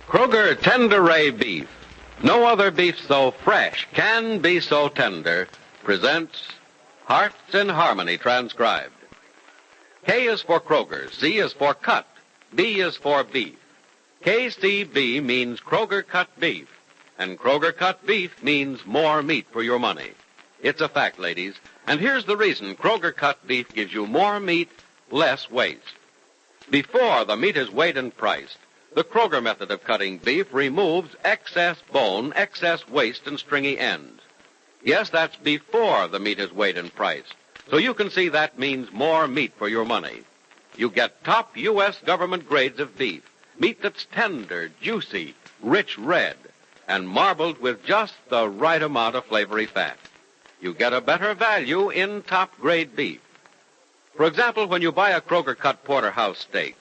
Kroger Tender Ray Beef. No other beef so fresh can be so tender. Presents Hearts in Harmony transcribed. K is for Kroger. C is for cut. B is for beef. KCB means Kroger cut beef. And Kroger cut beef means more meat for your money. It's a fact, ladies. And here's the reason Kroger cut beef gives you more meat, less waste. Before the meat is weighed and priced, the Kroger method of cutting beef removes excess bone, excess waste, and stringy ends. Yes, that's before the meat is weighed and priced. So you can see that means more meat for your money. You get top U.S. government grades of beef, meat that's tender, juicy, rich red, and marbled with just the right amount of flavory fat. You get a better value in top-grade beef. For example, when you buy a Kroger-cut porterhouse steak,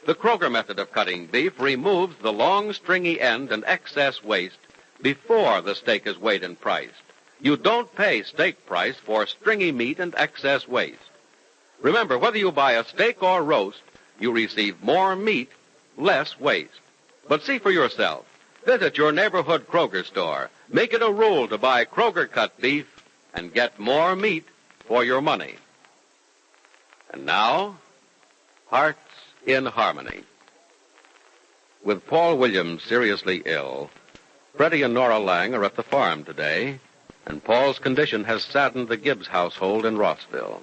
the Kroger method of cutting beef removes the long, stringy end and excess waste before the steak is weighed and priced. You don't pay steak price for stringy meat and excess waste. Remember, whether you buy a steak or roast, you receive more meat, less waste. But see for yourself. Visit your neighborhood Kroger store. Make it a rule to buy Kroger-cut beef and get more meat for your money. And now, Hearts in Harmony. With Paul Williams seriously ill, Freddie and Nora Lang are at the farm today, and Paul's condition has saddened the Gibbs household in Rossville.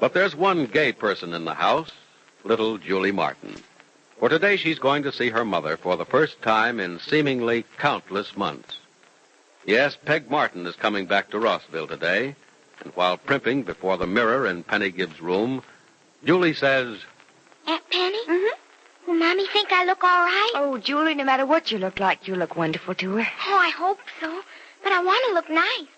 But there's one gay person in the house, little Julie Martin. For today she's going to see her mother for the first time in seemingly countless months. Yes, Peg Martin is coming back to Rossville today, and while primping before the mirror in Penny Gibbs' room, Julie says, Aunt Penny? Mm-hmm. Will Mommy think I look all right? Oh, Julie, no matter what you look like, you look wonderful to her. Oh, I hope so. But I want to look nice,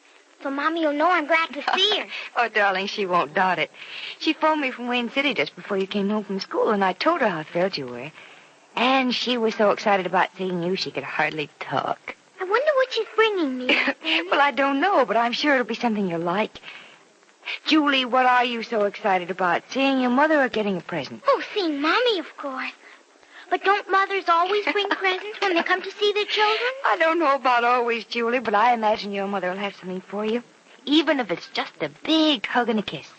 so Mommy will know I'm glad to see her. Oh, darling, she won't doubt it. She phoned me from Wayne City just before you came home from school, and I told her how thrilled you were. And she was so excited about seeing you, she could hardly talk. I wonder what she's bringing me, Aunt Penny. Well, I don't know, but I'm sure it'll be something you'll like. Julie, what are you so excited about? Seeing your mother or getting a present? Oh, seeing Mommy, of course. But don't mothers always bring presents when they come to see their children? I don't know about always, Julie, but I imagine your mother will have something for you. Even if it's just a big hug and a kiss.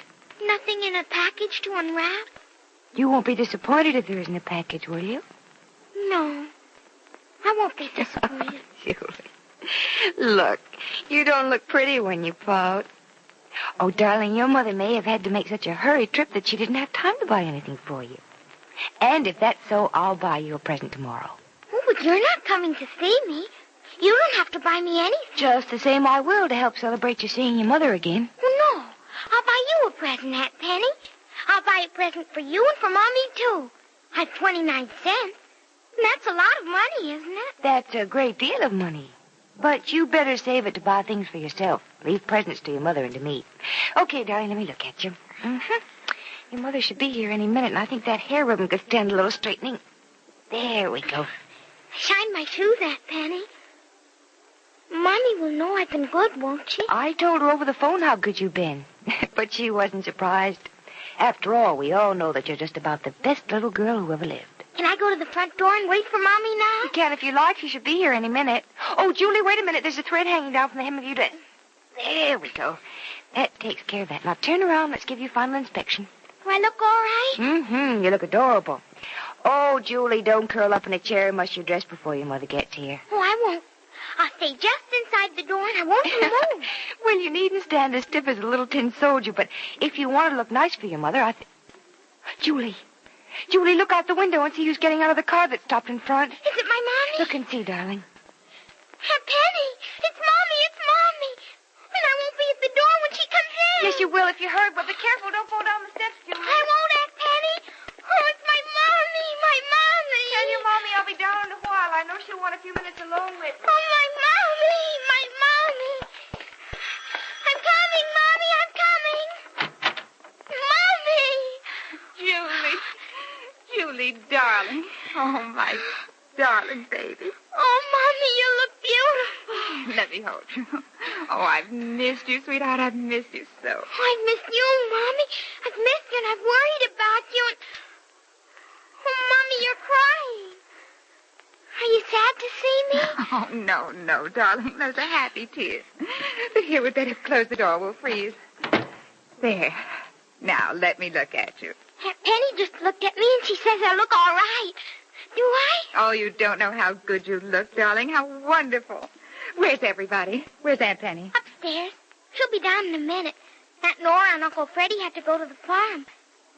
Nothing in a package to unwrap? You won't be disappointed if there isn't a package, will you? No. I won't be disappointed. Julie, look, you don't look pretty when you pout. Oh, darling, your mother may have had to make such a hurried trip that she didn't have time to buy anything for you. And if that's so, I'll buy you a present tomorrow. Oh, but you're not coming to see me. You don't have to buy me anything. Just the same I will to help celebrate you seeing your mother again. Oh, no. I'll buy you a present, Aunt Penny. I'll buy a present for you and for Mommy, too. I've 29 cents. And that's a lot of money, isn't it? That's a great deal of money. But you better save it to buy things for yourself. Leave presents to your mother and to me. Okay, darling, let me look at you. Mm-hmm. Your mother should be here any minute, and I think that hair ribbon could stand a little straightening. There we go. Shine my shoes, Aunt Penny. Mommy will know I've been good, won't she? I told her over the phone how good you've been. But she wasn't surprised. After all, we all know that you're just about the best little girl who ever lived. Can I go to the front door and wait for Mommy now? You can if you like. She should be here any minute. Oh, Julie, wait a minute. There's a thread hanging down from the hem of your dress. There we go. That takes care of that. Now turn around. Let's give you a final inspection. Do I look all right? Mm-hmm. You look adorable. Oh, Julie, don't curl up in a chair and muss your dress before your mother gets here. Oh, I won't. I'll stay just inside the door and I won't move. Well, you needn't stand as stiff as a little tin soldier, but if you want to look nice for your mother, Julie, look out the window and see who's getting out of the car that stopped in front. Is it my Mommy? Look and see, darling. Aunt Penny, it's Mommy. And I won't be at the door when she comes in. Yes, you will if you hurry, but be careful. Don't fall down the steps, Julie. I won't, Aunt Penny. Oh, it's my Mommy. Tell your Mommy I'll be down in a while. I know she'll want a few minutes alone with me. Oh, my Mommy. I'm coming, Mommy, I'm coming. Mommy. Julie, darling. Oh, my darling baby. Oh, Mommy, you look beautiful. Let me hold you. Oh, I've missed you, sweetheart. I've missed you so. Oh, I've missed you, Mommy. I've missed you and I've worried about you. And... Oh, Mommy, you're crying. Are you sad to see me? Oh, no, darling. Those are happy tears. But here, we'd better close the door. We'll freeze. There. Now, let me look at you. Aunt Penny just looked at me and she says I look all right. Do I? Oh, you don't know how good you look, darling. How wonderful. Where's everybody? Where's Aunt Penny? Upstairs. She'll be down in a minute. Aunt Nora and Uncle Freddie have to go to the farm.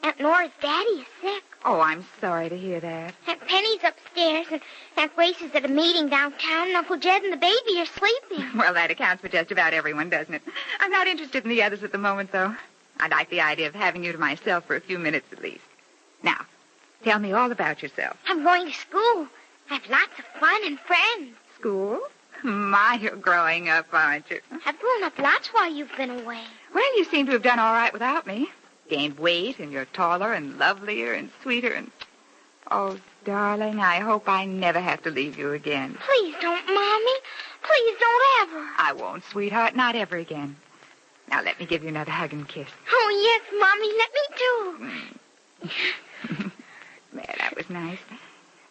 Aunt Nora's daddy is sick. Oh, I'm sorry to hear that. Aunt Penny's upstairs, and Aunt Grace is at a meeting downtown, and Uncle Jed and the baby are sleeping. Well, that accounts for just about everyone, doesn't it? I'm not interested in the others at the moment, though. I like the idea of having you to myself for a few minutes at least. Now, tell me all about yourself. I'm going to school. I have lots of fun and friends. School? My, you're growing up, aren't you? I've grown up lots while you've been away. Well, you seem to have done all right without me. Gained weight, and you're taller and lovelier and sweeter and... Oh, darling, I hope I never have to leave you again. Please don't, Mommy. Please don't ever. I won't, sweetheart, not ever again. Now, let me give you another hug and kiss. Oh, yes, Mommy, let me too. There, that was nice.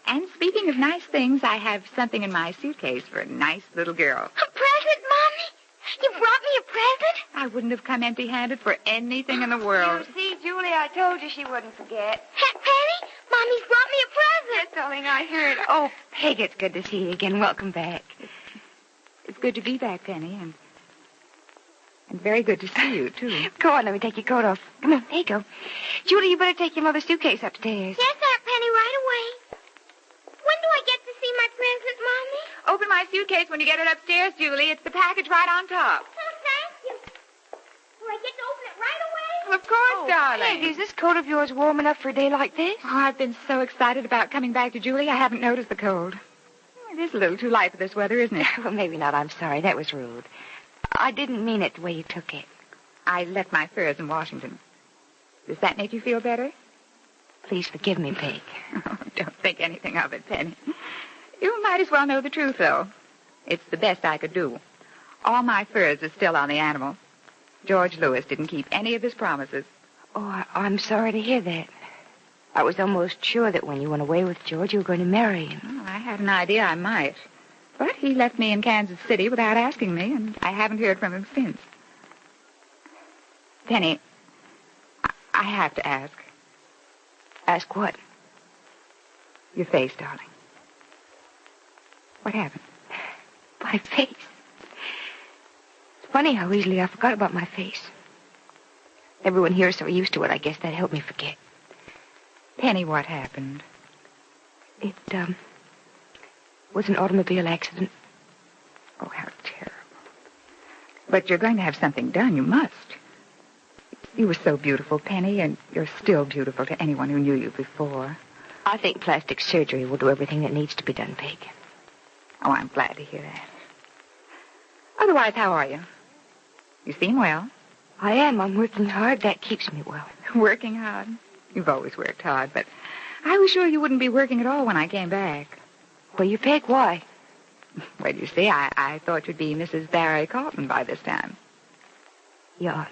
And speaking of nice things, I have something in my suitcase for a nice little girl. A present, Mommy? You brought me a present? I wouldn't have come empty-handed for anything in the world. You see, Julie, I told you she wouldn't forget. Aunt Penny, Mommy's brought me a present. Yes, darling, I heard. Oh, Peg, it's good to see you again. Welcome back. It's good to be back, Penny, and very good to see you, too. Go on, let me take your coat off. Come on, there you go. Julie, you better take your mother's suitcase upstairs. Yes, Aunt Penny, right away. When do I get to see my present, Mommy? Open my suitcase when you get it upstairs, Julie. It's the package right on top. Oh, thank you. Do I get to open it right away? Well, of course, darling. Peg, is this coat of yours warm enough for a day like this? Oh, I've been so excited about coming back to Julie, I haven't noticed the cold. It is a little too light for this weather, isn't it? Well, maybe not. I'm sorry. That was rude. I didn't mean it the way you took it. I left my furs in Washington. Does that make you feel better? Please forgive me, Peg. Oh, don't think anything of it, Penny. You might as well know the truth, though. It's the best I could do. All my furs are still on the animal. George Lewis didn't keep any of his promises. Oh, I'm sorry to hear that. I was almost sure that when you went away with George, you were going to marry him. Well, I had an idea I might. But he left me in Kansas City without asking me, and I haven't heard from him since. Penny, I have to ask. Ask what? Your face, darling. What happened? My face. It's funny how easily I forgot about my face. Everyone here is so used to it, I guess that helped me forget. Penny, what happened? It, was an automobile accident. Oh, how terrible. But you're going to have something done. You must. You were so beautiful, Penny, and you're still beautiful to anyone who knew you before. I think plastic surgery will do everything that needs to be done, Peg. Oh, I'm glad to hear that. Otherwise, how are you? You seem well. I am. I'm working hard. That keeps me well. Working hard? You've always worked hard, but I was sure you wouldn't be working at all when I came back. Well, you, Peg, why? Well, you see, I thought you'd be Mrs. Barry Carlton by this time. Yeah.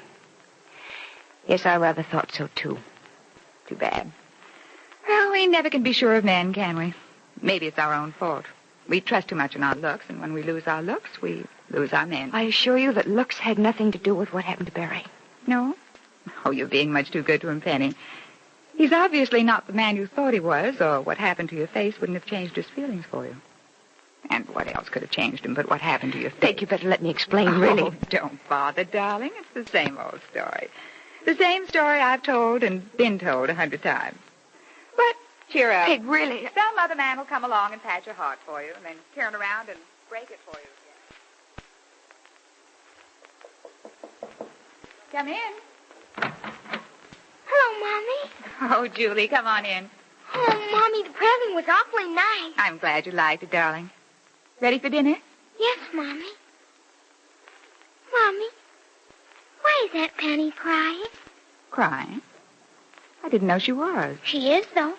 Yes, I rather thought so, too. Too bad. Well, we never can be sure of men, can we? Maybe it's our own fault. We trust too much in our looks, and when we lose our looks, we lose our men. I assure you that looks had nothing to do with what happened to Barry. No? Oh, you're being much too good to him, Penny. He's obviously not the man you thought he was, or what happened to your face wouldn't have changed his feelings for you. And what else could have changed him but what happened to your face? Peg, you better let me explain, really. Oh, don't bother, darling. It's the same old story. The same story I've told and been told 100 times. But cheer up. Peg, really? Some other man will come along and pat your heart for you and then turn around and break it for you again. Come in. Hello, Mommy. Oh, Julie, come on in. Oh, Mommy, the present was awfully nice. I'm glad you liked it, darling. Ready for dinner? Yes, Mommy. Mommy, why is Aunt Penny crying? Crying? I didn't know she was. She is, though.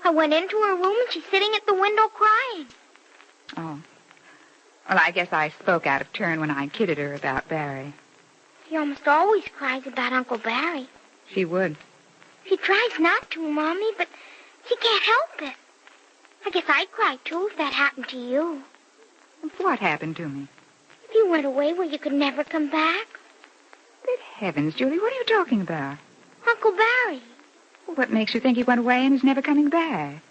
I went into her room and she's sitting at the window crying. Oh. Well, I guess I spoke out of turn when I kidded her about Barry. She almost always cries about Uncle Barry. She would. She tries not to, Mommy, but she can't help it. I guess I'd cry, too, if that happened to you. What happened to me? If you went away where you could never come back. Good heavens, Julie, what are you talking about? Uncle Barry. What makes you think he went away and is never coming back?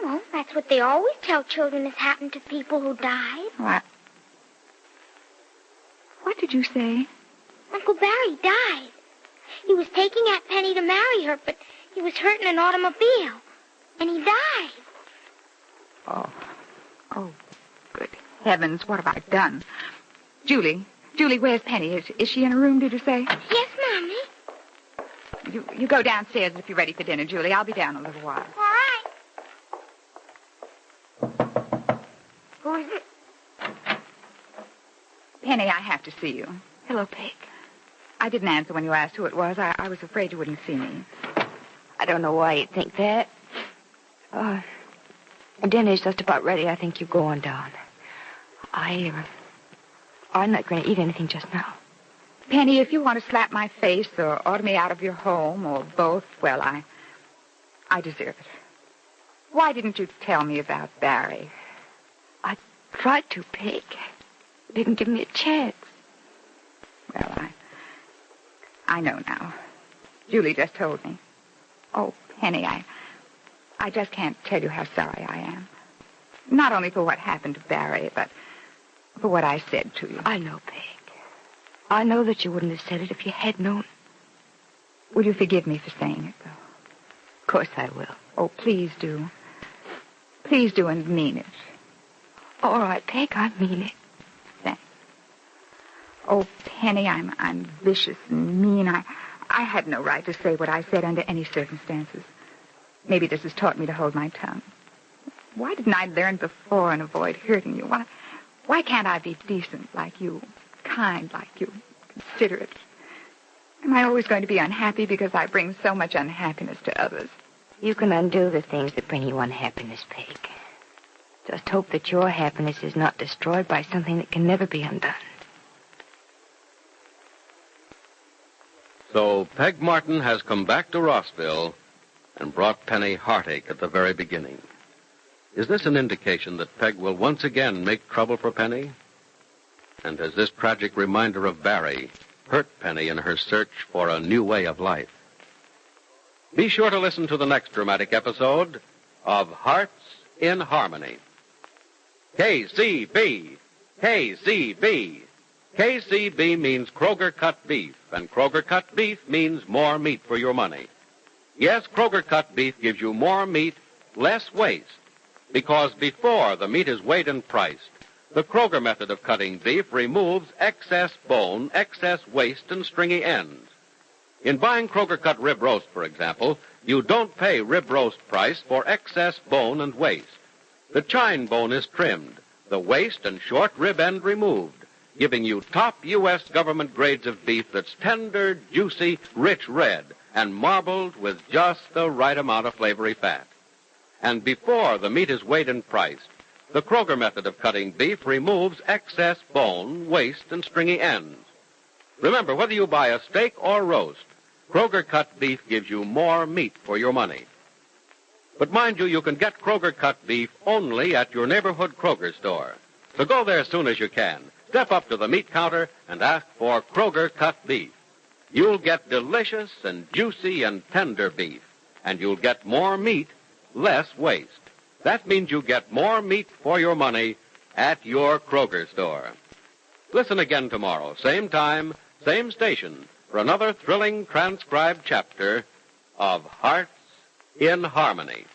Well, that's what they always tell children has happened to people who died. What did you say? Uncle Barry died. He was taking Aunt Penny to marry her, but he was hurt in an automobile. And he died. Oh, good heavens, what have I done? Julie, where's Penny? Is she in her room, did you say? Yes, Mommy. You go downstairs if you're ready for dinner, Julie. I'll be down in a little while. All right. Who is it? Penny, I have to see you. Hello, Peg. I didn't answer when you asked who it was. I was afraid you wouldn't see me. I don't know why you'd think that. Dinner's just about ready. I think you go on down. I'm not going to eat anything just now. Penny, if you want to slap my face or order me out of your home or both, well, I deserve it. Why didn't you tell me about Barry? I tried to, Peg. You didn't give me a chance. Well, I know now. Julie just told me. Oh, Penny, I just can't tell you how sorry I am. Not only for what happened to Barry, but for what I said to you. I know, Peg. I know that you wouldn't have said it if you had known. Will you forgive me for saying it, though? Of course I will. Oh, please do. Please do and mean it. All right, Peg, I mean it. Thanks. Oh, Penny, I'm vicious and mean. I had no right to say what I said under any circumstances. Maybe this has taught me to hold my tongue. Why didn't I learn before and avoid hurting you? Why can't I be decent like you, kind like you, considerate? Am I always going to be unhappy because I bring so much unhappiness to others? You can undo the things that bring you unhappiness, Peg. Just hope that your happiness is not destroyed by something that can never be undone. So Peg Martin has come back to Rossville and brought Penny heartache at the very beginning. Is this an indication that Peg will once again make trouble for Penny? And has this tragic reminder of Barry hurt Penny in her search for a new way of life? Be sure to listen to the next dramatic episode of Hearts in Harmony. KCB! KCB! KCB means Kroger cut beef, and Kroger cut beef means more meat for your money. Yes, Kroger cut beef gives you more meat, less waste, because before the meat is weighed and priced, the Kroger method of cutting beef removes excess bone, excess waste, and stringy ends. In buying Kroger cut rib roast, for example, you don't pay rib roast price for excess bone and waste. The chine bone is trimmed, the waist and short rib end removed, giving you top U.S. government grades of beef that's tender, juicy, rich red, and marbled with just the right amount of flavory fat. And before the meat is weighed and priced, the Kroger method of cutting beef removes excess bone, waste, and stringy ends. Remember, whether you buy a steak or roast, Kroger cut beef gives you more meat for your money. But mind you can get Kroger cut beef only at your neighborhood Kroger store. So go there as soon as you can. Step up to the meat counter and ask for Kroger cut beef. You'll get delicious and juicy and tender beef, and you'll get more meat, less waste. That means you get more meat for your money at your Kroger store. Listen again tomorrow, same time, same station, for another thrilling transcribed chapter of Hearts in Harmony.